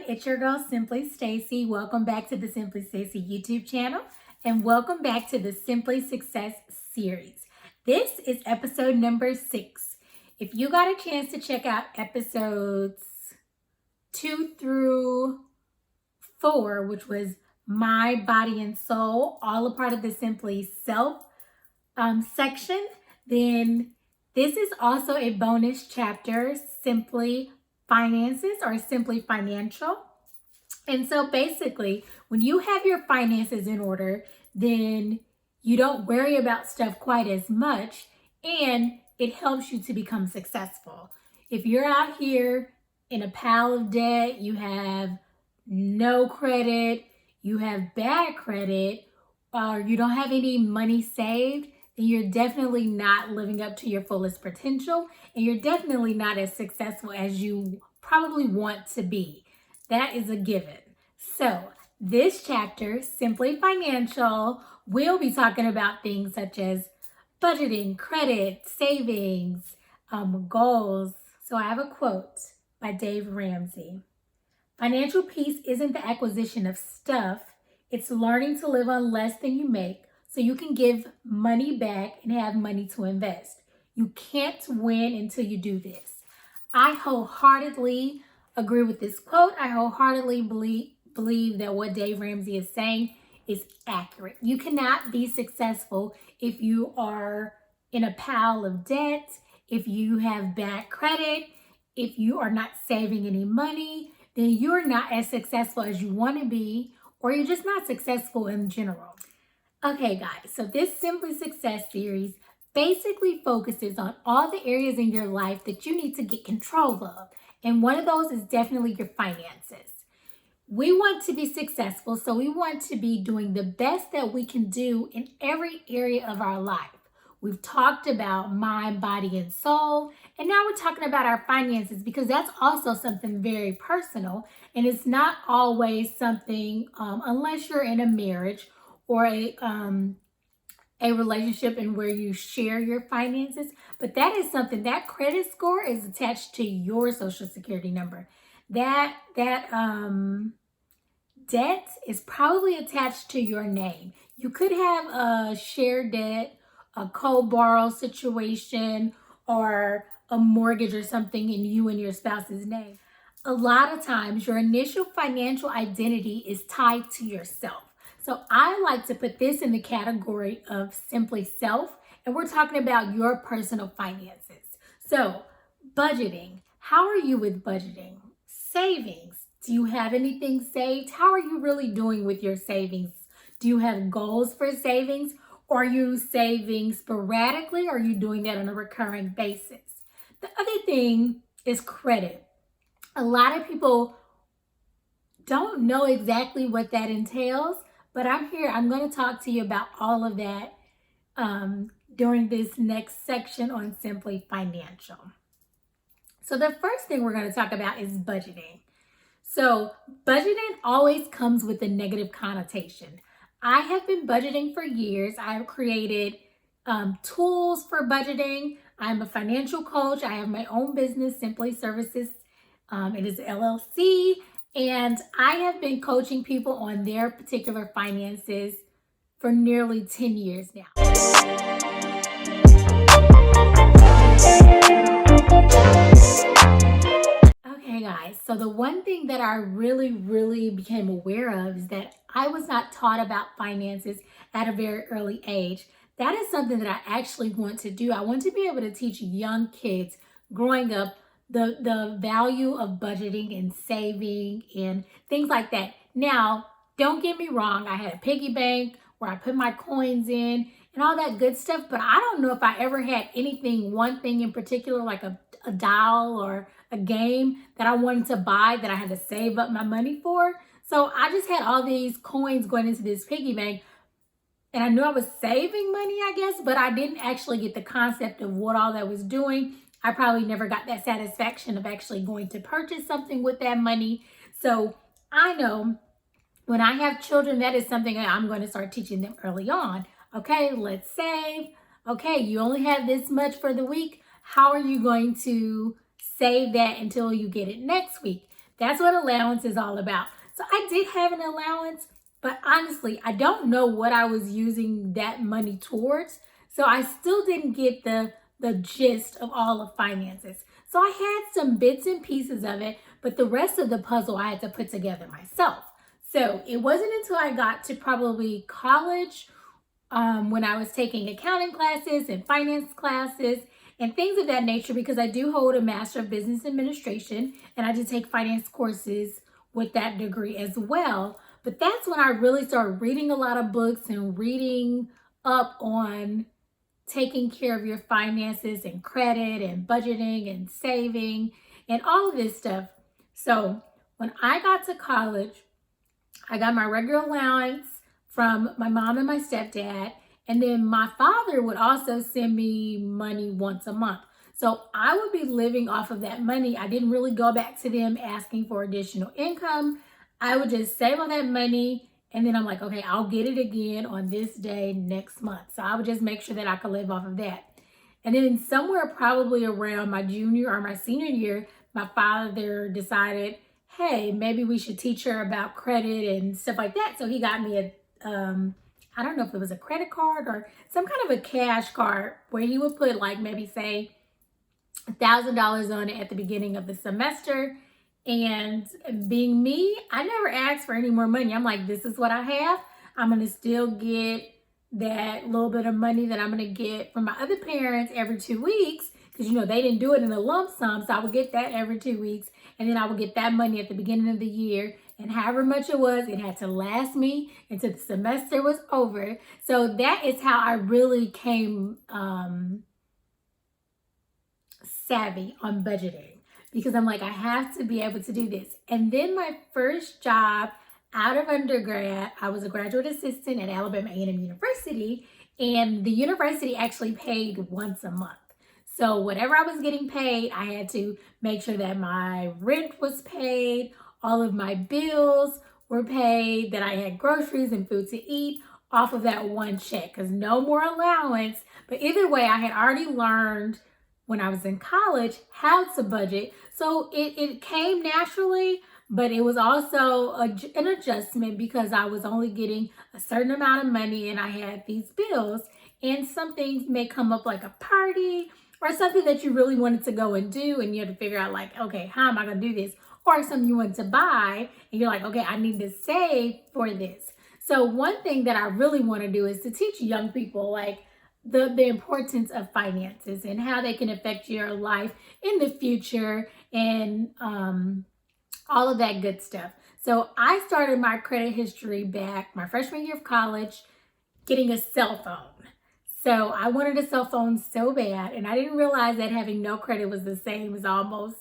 it's your girl Simply Stacy. Welcome back to the Simply Stacy YouTube channel and welcome back to the Simply Success series. This is episode number 6. If you got a chance to check out episodes 2 through 4, which was My Body and Soul, all a part of the Simply Self section, then this is also a bonus chapter, Simply Finances or Simply Financial. And so basically, when you have your finances in order, then you don't worry about stuff quite as much and it helps you to become successful. If you're out here in a pile of debt, you have no credit, you have bad credit, or you don't have any money saved, then you're definitely not living up to your fullest potential and you're definitely not as successful as you probably want to be. That is a given. So this chapter, Simply Financial, we'll be talking about things such as budgeting, credit, savings, goals. So I have a quote by Dave Ramsey. Financial peace isn't the acquisition of stuff. It's learning to live on less than you make so you can give money back and have money to invest. You can't win until you do this. I wholeheartedly agree with this quote. I wholeheartedly believe that what Dave Ramsey is saying is accurate. You cannot be successful if you are in a pile of debt, if you have bad credit, if you are not saving any money, then you're not as successful as you want to be, or you're just not successful in general. Okay, guys, so this Simply Success series basically focuses on all the areas in your life that you need to get control of. And one of those is definitely your finances. We want to be successful, so we want to be doing the best that we can do in every area of our life. We've talked about mind, body, and soul, and now we're talking about our finances because that's also something very personal, and it's not always something, unless you're in a marriage or a relationship in where you share your finances, but that is something, that credit score is attached to your social security number. That debt is probably attached to your name. You could have a shared debt, a co-borrow situation, or a mortgage or something in you and your spouse's name. A lot of times your initial financial identity is tied to yourself. So I like to put this in the category of simply self, and we're talking about your personal finances. So budgeting, how are you with budgeting? Savings, do you have anything saved? How are you really doing with your savings? Do you have goals for savings? Or are you saving sporadically? Or are you doing that on a recurring basis? The other thing is credit. A lot of people don't know exactly what that entails, but I'm going to talk to you about all of that during this next section on Simply Financial. So the first thing we're going to talk about is budgeting. So budgeting always comes with a negative connotation. I have been budgeting for years. I have created tools for budgeting. I'm a financial coach. I have my own business, Simply Services. It is LLC. And I have been coaching people on their particular finances for nearly 10 years now. Okay, guys, so the one thing that I really became aware of is that I was not taught about finances at a very early age. That is something that I actually want to do. I want to be able to teach young kids growing up the value of budgeting and saving and things like that. Now, don't get me wrong. I had a piggy bank where I put my coins in and all that good stuff, but I don't know if I ever had one thing in particular, like a doll or a game that I wanted to buy that I had to save up my money for. So I just had all these coins going into this piggy bank and I knew I was saving money, I guess, but I didn't actually get the concept of what all that was doing. I probably never got that satisfaction of actually going to purchase something with that money. So I know when I have children, that is something that I'm going to start teaching them early on. Okay, let's save. Okay, you only have this much for the week. How are you going to save that until you get it next week? That's what allowance is all about. So I did have an allowance, but honestly, I don't know what I was using that money towards. So I still didn't get the gist of all of finances. So I had some bits and pieces of it, but the rest of the puzzle I had to put together myself. So it wasn't until I got to probably college, when I was taking accounting classes and finance classes and things of that nature, because I do hold a Master of Business Administration and I did take finance courses with that degree as well. But that's when I really started reading a lot of books and reading up on taking care of your finances and credit and budgeting and saving and all of this stuff. So when I got to college, I got my regular allowance from my mom and my stepdad. And then my father would also send me money once a month. So I would be living off of that money. I didn't really go back to them asking for additional income. I would just save all that money. And then I'm like, okay, I'll get it again on this day next month. So I would just make sure that I could live off of that. And then somewhere probably around my junior or my senior year, my father decided, hey, maybe we should teach her about credit and stuff like that. So he got me I don't know if it was a credit card or some kind of a cash card where he would put like maybe say $1,000 on it at the beginning of the semester. And being me, I never asked for any more money. I'm like, this is what I have. I'm going to still get that little bit of money that I'm going to get from my other parents every 2 weeks. Because, they didn't do it in a lump sum. So I would get that every 2 weeks. And then I would get that money at the beginning of the year. And however much it was, it had to last me until the semester was over. So that is how I really came savvy on budgeting. Because I'm like, I have to be able to do this. And then my first job out of undergrad, I was a graduate assistant at Alabama A&M University. And the university actually paid once a month. So whatever I was getting paid, I had to make sure that my rent was paid, all of my bills were paid, that I had groceries and food to eat off of that one check, because no more allowance. But either way, I had already learned when I was in college how to budget. So it came naturally, but it was also an adjustment because I was only getting a certain amount of money and I had these bills. And some things may come up like a party or something that you really wanted to go and do, and you have to figure out like, okay, how am I going to do this? Or something you want to buy and you're like, okay, I need to save for this. So one thing that I really want to do is to teach young people like the importance of finances and how they can affect your life in the future and all of that good stuff. So I started my credit history back my freshman year of college, getting a cell phone. So I wanted a cell phone so bad, and I didn't realize that having no credit was the same as almost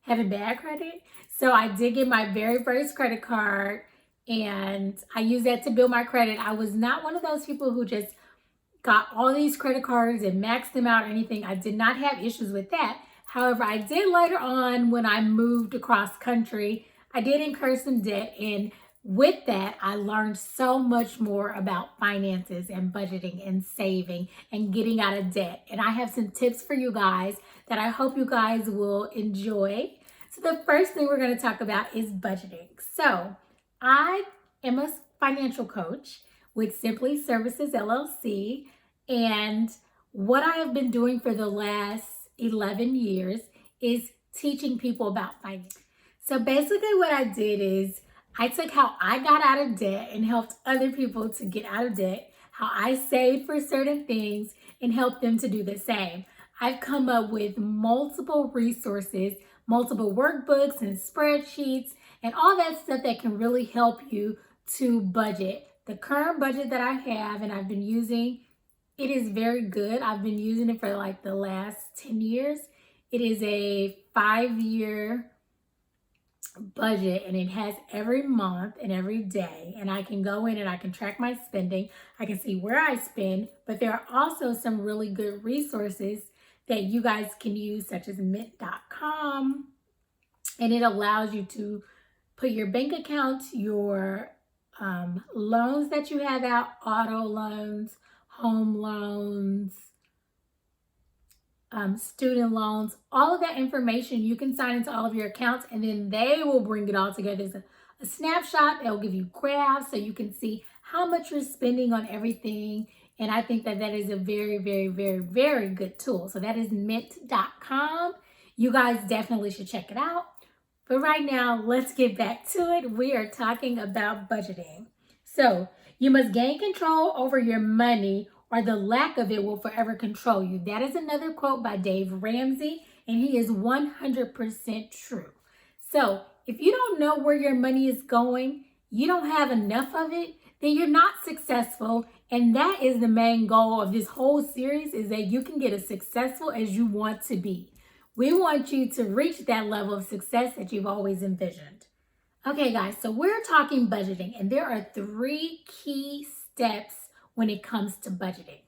having bad credit. So I did get my very first credit card, and I used that to build my credit. I was not one of those people who just got all these credit cards and maxed them out or anything. I did not have issues with that. However, I did later on when I moved across country, I did incur some debt, and with that, I learned so much more about finances and budgeting and saving and getting out of debt. And I have some tips for you guys that I hope you guys will enjoy. So the first thing we're going to talk about is budgeting. So I am a financial coach with Simpli Services LLC. And what I have been doing for the last 11 years is teaching people about finance. So basically what I did is I took how I got out of debt and helped other people to get out of debt, how I saved for certain things and helped them to do the same. I've come up with multiple resources, multiple workbooks and spreadsheets and all that stuff that can really help you to budget. The current budget that I have and I've been using, it is very good. I've been using it for like the last 10 years. It is a 5-year budget and it has every month and every day, and I can go in and I can track my spending. I can see where I spend, but there are also some really good resources that you guys can use, such as mint.com, and it allows you to put your bank accounts, your loans that you have out, auto loans, home loans, student loans, all of that information. You can sign into all of your accounts, and then they will bring it all together as a snapshot. They'll give you graphs so you can see how much you're spending on everything. And I think that that is a very, very, very, very good tool. So that is mint.com. You guys definitely should check it out. But right now, let's get back to it. We are talking about budgeting. So you must gain control over your money, or the lack of it will forever control you. That is another quote by Dave Ramsey, and he is 100% true. So if you don't know where your money is going, you don't have enough of it, then you're not successful. And that is the main goal of this whole series, is that you can get as successful as you want to be. We want you to reach that level of success that you've always envisioned. Okay, guys, so we're talking budgeting, and there are 3 key steps when it comes to budgeting.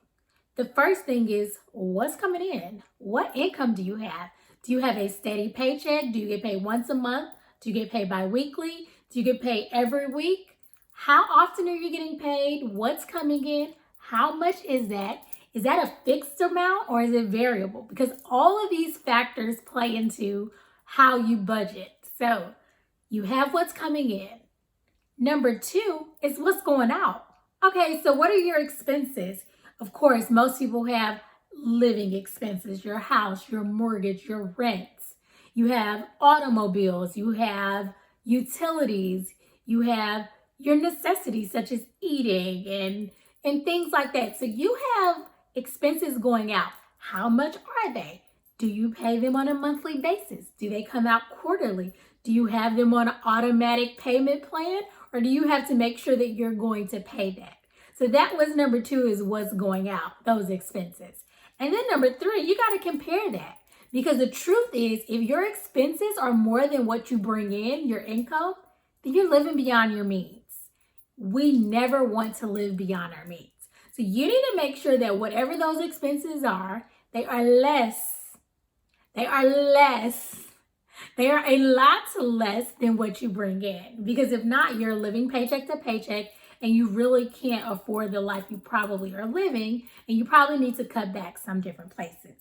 The first thing is, what's coming in? What income do you have? Do you have a steady paycheck? Do you get paid once a month? Do you get paid bi-weekly? Do you get paid every week? How often are you getting paid? What's coming in? How much is that? Is that a fixed amount or is it variable? Because all of these factors play into how you budget. So you have what's coming in. Number 2 is what's going out. Okay, so what are your expenses? Of course, most people have living expenses, your house, your mortgage, your rents. You have automobiles, you have utilities, you have your necessities such as eating and things like that. So you have expenses going out. How much are they? Do you pay them on a monthly basis? Do they come out quarterly? Do you have them on an automatic payment plan, or do you have to make sure that you're going to pay that? So that was number 2, is what's going out, those expenses. And then number 3, you got to compare that, because the truth is, if your expenses are more than what you bring in, your income, then you're living beyond your means. We never want to live beyond our means. So you need to make sure that whatever those expenses are, they are less. They are a lot less than what you bring in. Because if not, you're living paycheck to paycheck and you really can't afford the life you probably are living, and you probably need to cut back some different places.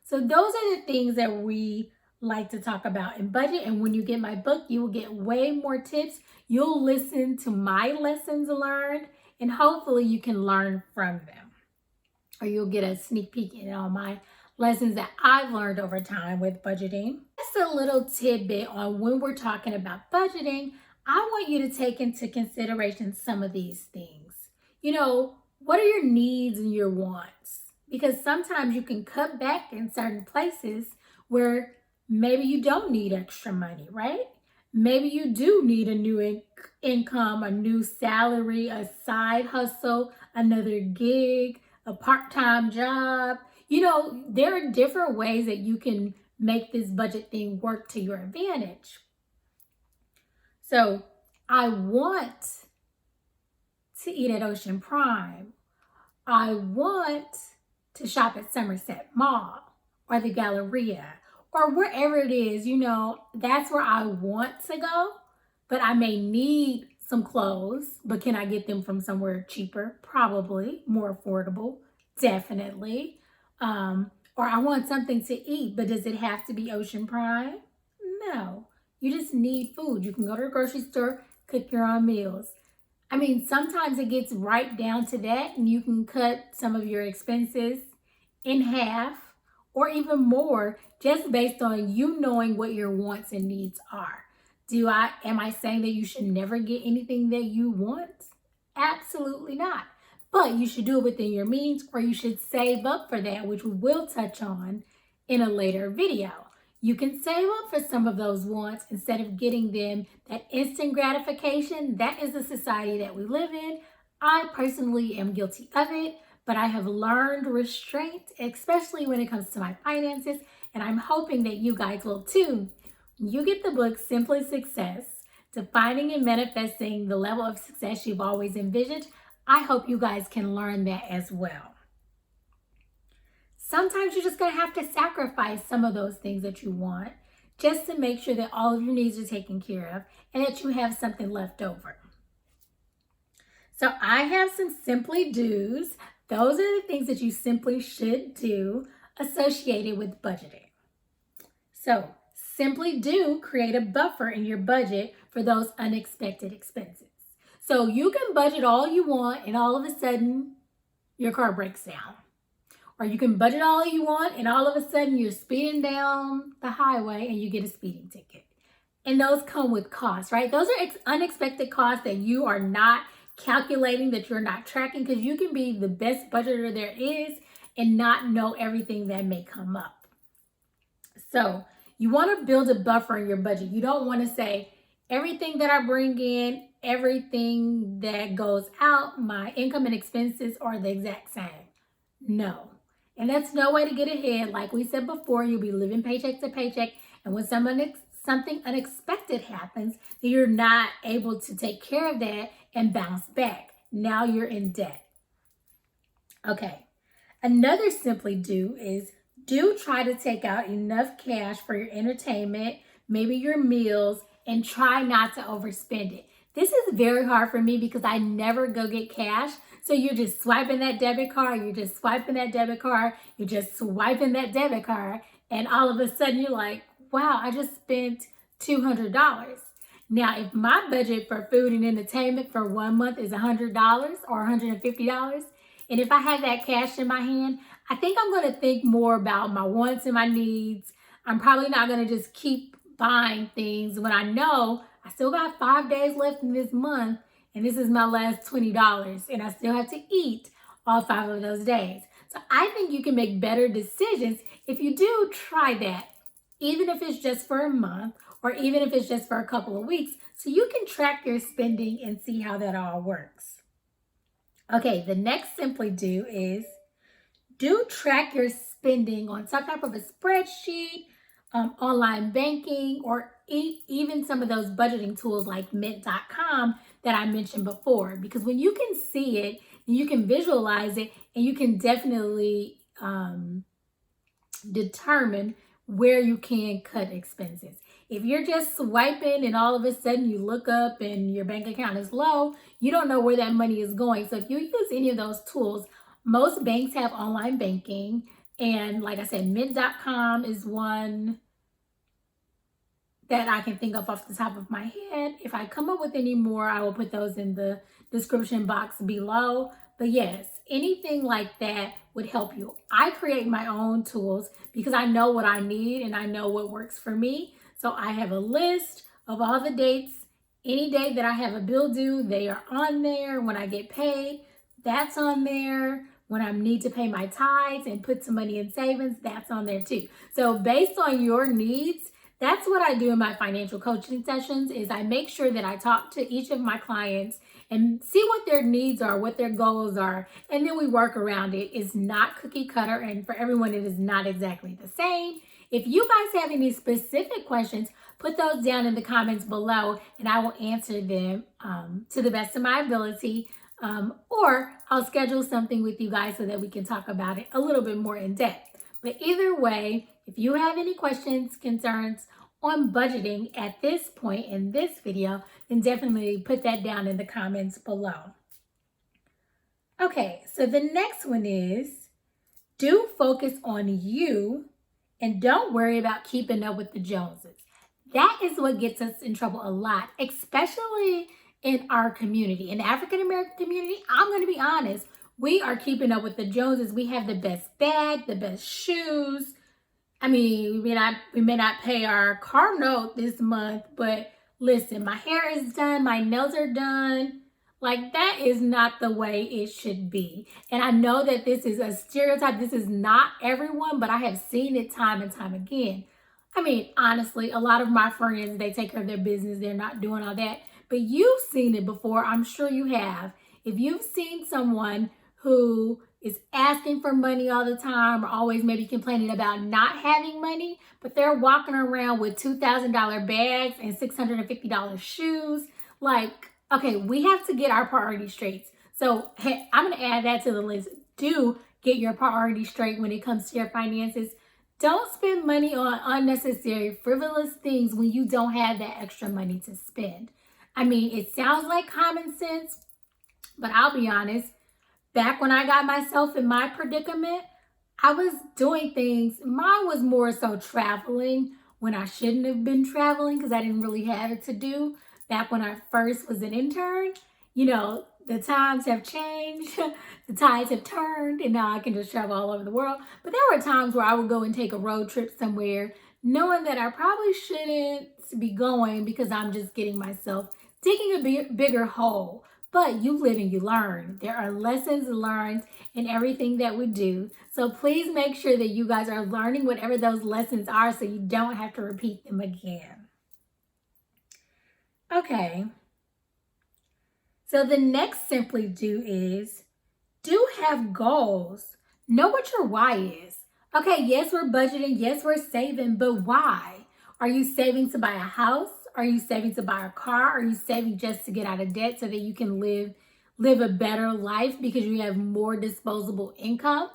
So those are the things that we like to talk about in budget. And when you get my book, you will get way more tips. You'll listen to my lessons learned, and hopefully you can learn from them. Or you'll get a sneak peek at all my lessons that I've learned over time with budgeting. Just a little tidbit on when we're talking about budgeting, I want you to take into consideration some of these things. You know, what are your needs and your wants? Because sometimes you can cut back in certain places where maybe you don't need extra money, right? Maybe you do need a new income, a new salary, a side hustle, another gig, a part-time job. You know, there are different ways that you can make this budget thing work to your advantage. So I want to eat at Ocean Prime. I want to shop at Somerset Mall or the Galleria or wherever it is. You know, that's where I want to go, but I may need some clothes, but can I get them from somewhere cheaper? Probably. More affordable? Definitely. Or I want something to eat, but does it have to be Ocean Prime? No. You just need food. You can go to the grocery store, cook your own meals. I mean, sometimes it gets right down to that, and you can cut some of your expenses in half or even more, just based on you knowing what your wants and needs are. Am I saying that you should never get anything that you want? Absolutely not. But you should do it within your means, or you should save up for that, which we will touch on in a later video. You can save up for some of those wants instead of getting them that instant gratification. That is the society that we live in. I personally am guilty of it, but I have learned restraint, especially when it comes to my finances, and I'm hoping that you guys will too. You get the book, Simply Success, Defining and Manifesting the Level of Success You've Always Envisioned. I hope you guys can learn that as well. Sometimes you're just going to have to sacrifice some of those things that you want just to make sure that all of your needs are taken care of and that you have something left over. So I have some Simply do's. Those are the things that you simply should do. associated with budgeting. So simply do create a buffer in your budget for those unexpected expenses. So you can budget all you want and all of a sudden your car breaks down. Or you can budget all you want and all of a sudden you're speeding down the highway and you get a speeding ticket. And those come with costs, right? Those are unexpected costs that you are not calculating, that you're not tracking, because you can be the best budgeter there is and not know everything that may come up. So you want to build a buffer in your budget. You don't want to say everything that I bring in, everything that goes out, my income and expenses are the exact same. No. And that's no way to get ahead. Like we said before, you'll be living paycheck to paycheck. And when something unexpected happens, you're not able to take care of that and bounce back. Now you're in debt. Okay. Another simply do is try to take out enough cash for your entertainment, maybe your meals, and try not to overspend it. This is very hard for me because I never go get cash. So you're just swiping that debit card, you're just swiping that debit card, you're just swiping that debit card, and all of a sudden you're like, wow, I just spent $200. Now, if my budget for food and entertainment for 1 month is $100 or $150, and if I have that cash in my hand, I think I'm going to think more about my wants and my needs. I'm probably not going to just keep buying things when I know I still got 5 days left in this month and this is my last $20 and I still have to eat all 5 of those days. So I think you can make better decisions if you do try that, even if it's just for a month or even if it's just for a couple of weeks, so you can track your spending and see how that all works. Okay, the next simply do is track your spending on some type of a spreadsheet, online banking, or even some of those budgeting tools like mint.com that I mentioned before. Because when you can see it, you can visualize it, and you can definitely determine where you can cut expenses. If you're just swiping and all of a sudden you look up and your bank account is low, you don't know where that money is going. So if you use any of those tools, most banks have online banking. And like I said, mint.com is one that I can think of off the top of my head. If I come up with any more, I will put those in the description box below. But yes, anything like that would help you. I create my own tools because I know what I need and I know what works for me. So I have a list of all the dates. Any day that I have a bill due, they are on there. When I get paid, that's on there. When I need to pay my tithes and put some money in savings, that's on there too. So based on your needs, that's what I do in my financial coaching sessions. Is I make sure that I talk to each of my clients and see what their needs are, what their goals are, and then we work around it. It's not cookie cutter, and for everyone, it is not exactly the same. If you guys have any specific questions, put those down in the comments below, and I will answer them to the best of my ability. Or I'll schedule something with you guys so that we can talk about it a little bit more in depth. But either way, if you have any questions, concerns on budgeting at this point in this video, then definitely put that down in the comments below. Okay, so the next one is do focus on you and don't worry about keeping up with the Joneses. That is what gets us in trouble a lot, especially in our community. In the African American community, I'm going to be honest, we are keeping up with the Joneses. We have the best bag, the best shoes. I mean, we may not pay our car note this month, but listen, my hair is done, my nails are done. Like, that is not the way it should be. And I know that this is a stereotype. This is not everyone, but I have seen it time and time again. I mean, honestly, a lot of my friends, they take care of their business. They're not doing all that. But you've seen it before. I'm sure you have. If you've seen someone who is asking for money all the time or always maybe complaining about not having money, but they're walking around with $2,000 bags and $650 shoes, like, okay, we have to get our priorities straight. So hey, I'm going to add that to the list. Do get your priorities straight when it comes to your finances. Don't spend money on unnecessary, frivolous things when you don't have that extra money to spend. I mean, it sounds like common sense, but I'll be honest, back when I got myself in my predicament, I was doing things. Mine was more so traveling when I shouldn't have been traveling because I didn't really have it to do. Back when I first was an intern, the times have changed, the tides have turned, and now I can just travel all over the world. But there were times where I would go and take a road trip somewhere, knowing that I probably shouldn't be going because I'm just getting myself digging a bigger hole. But you live and you learn. There are lessons learned in everything that we do. So please make sure that you guys are learning whatever those lessons are so you don't have to repeat them again. Okay. So the next Simply Do is do have goals. Know what your why is. Okay, yes, we're budgeting. Yes, we're saving, but why? Are you saving to buy a house? Are you saving to buy a car? Are you saving just to get out of debt so that you can live a better life because you have more disposable income?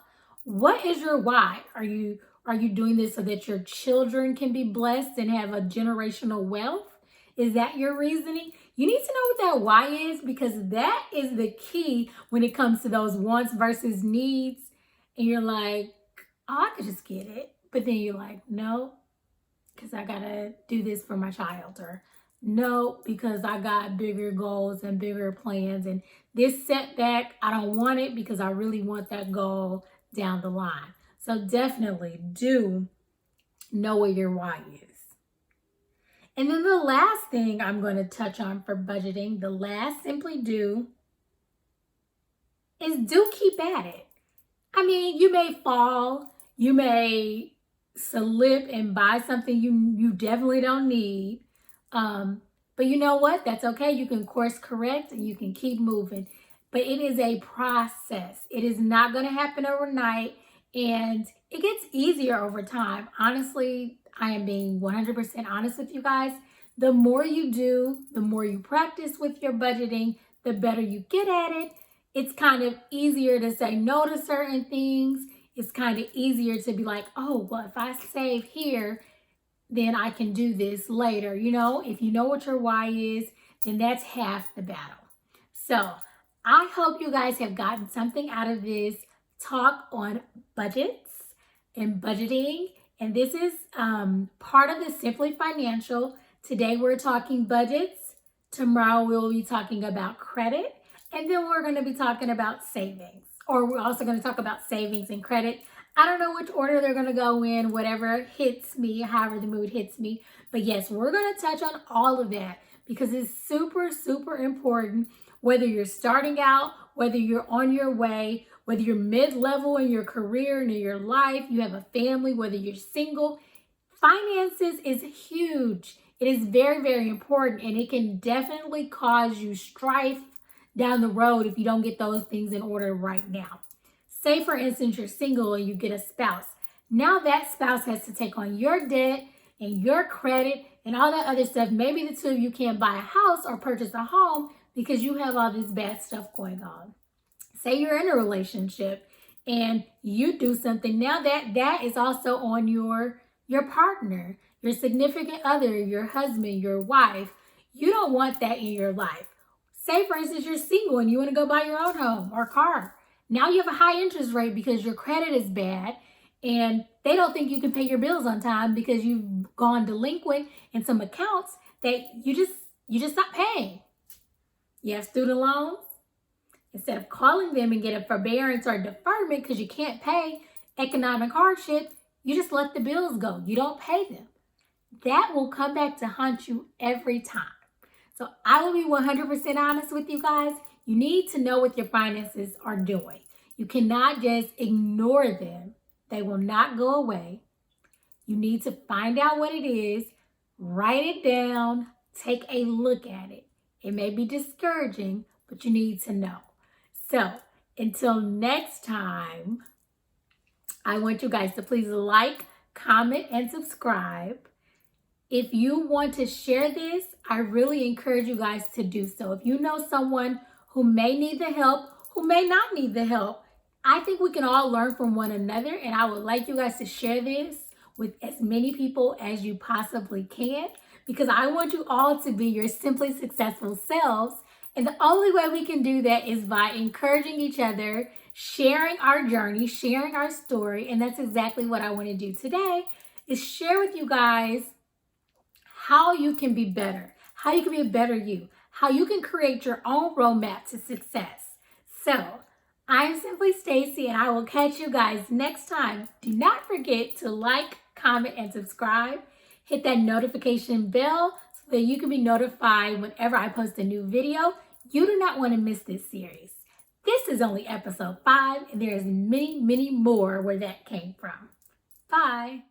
What is your why? Are you doing this so that your children can be blessed and have a generational wealth? Is that your reasoning? You need to know what that why is because that is the key when it comes to those wants versus needs. And you're like, oh, I could just get it. But then you're like, no, because I got to do this for my child. Or no, because I got bigger goals and bigger plans. And this setback, I don't want it because I really want that goal down the line. So definitely do know what your why is. And then the last thing I'm going to touch on for budgeting, the last Simply Do, is do keep at it. I mean, you may fall, you may slip and buy something you definitely don't need. But you know what? That's okay. You can course correct and you can keep moving. But it is a process. It is not going to happen overnight. And it gets easier over time. Honestly, I am being 100% honest with you guys. The more you do, the more you practice with your budgeting, the better you get at it. It's kind of easier to say no to certain things. It's kind of easier to be like, oh, well, if I save here, then I can do this later. If you know what your why is, then that's half the battle. So I hope you guys have gotten something out of this talk on budgets and budgeting. And this is part of the Simply Financial. Today we're talking budgets. Tomorrow we'll be talking about credit. And then we're going to be talking about savings. Or we're also going to talk about savings and credit. I don't know which order they're going to go in, whatever hits me, however the mood hits me. But yes, we're going to touch on all of that because it's super, super important. Whether you're starting out, whether you're on your way, whether you're mid-level in your career and in your life, you have a family, whether you're single, finances is huge. It is very, very important, and it can definitely cause you strife down the road if you don't get those things in order right now. Say, for instance, you're single and you get a spouse. Now that spouse has to take on your debt and your credit and all that other stuff. Maybe the two of you can't buy a house or purchase a home because you have all this bad stuff going on. Say you're in a relationship and you do something. Now that is also on your partner, your significant other, your husband, your wife. You don't want that in your life. Say, for instance, you're single and you want to go buy your own home or car. Now you have a high interest rate because your credit is bad and they don't think you can pay your bills on time because you've gone delinquent in some accounts that you just not paying. You have student loans. Instead of calling them and get a forbearance or deferment because you can't pay, economic hardship, you just let the bills go. You don't pay them. That will come back to haunt you every time. So I will be 100% honest with you guys. You need to know what your finances are doing. You cannot just ignore them. They will not go away. You need to find out what it is, write it down, take a look at it. It may be discouraging, but you need to know. So until next time, I want you guys to please like, comment, and subscribe. If you want to share this, I really encourage you guys to do so. If you know someone who may need the help, who may not need the help, I think we can all learn from one another. And I would like you guys to share this with as many people as you possibly can, because I want you all to be your simply successful selves. And the only way we can do that is by encouraging each other, sharing our journey, sharing our story. And that's exactly what I want to do today, is share with you guys how you can be better, how you can be a better you, how you can create your own roadmap to success. So, I'm Simply Stacy, and I will catch you guys next time. Do not forget to like, comment, and subscribe. Hit that notification bell so that you can be notified whenever I post a new video. You do not want to miss this series. This is only episode 5, and there is many, many more where that came from. Bye.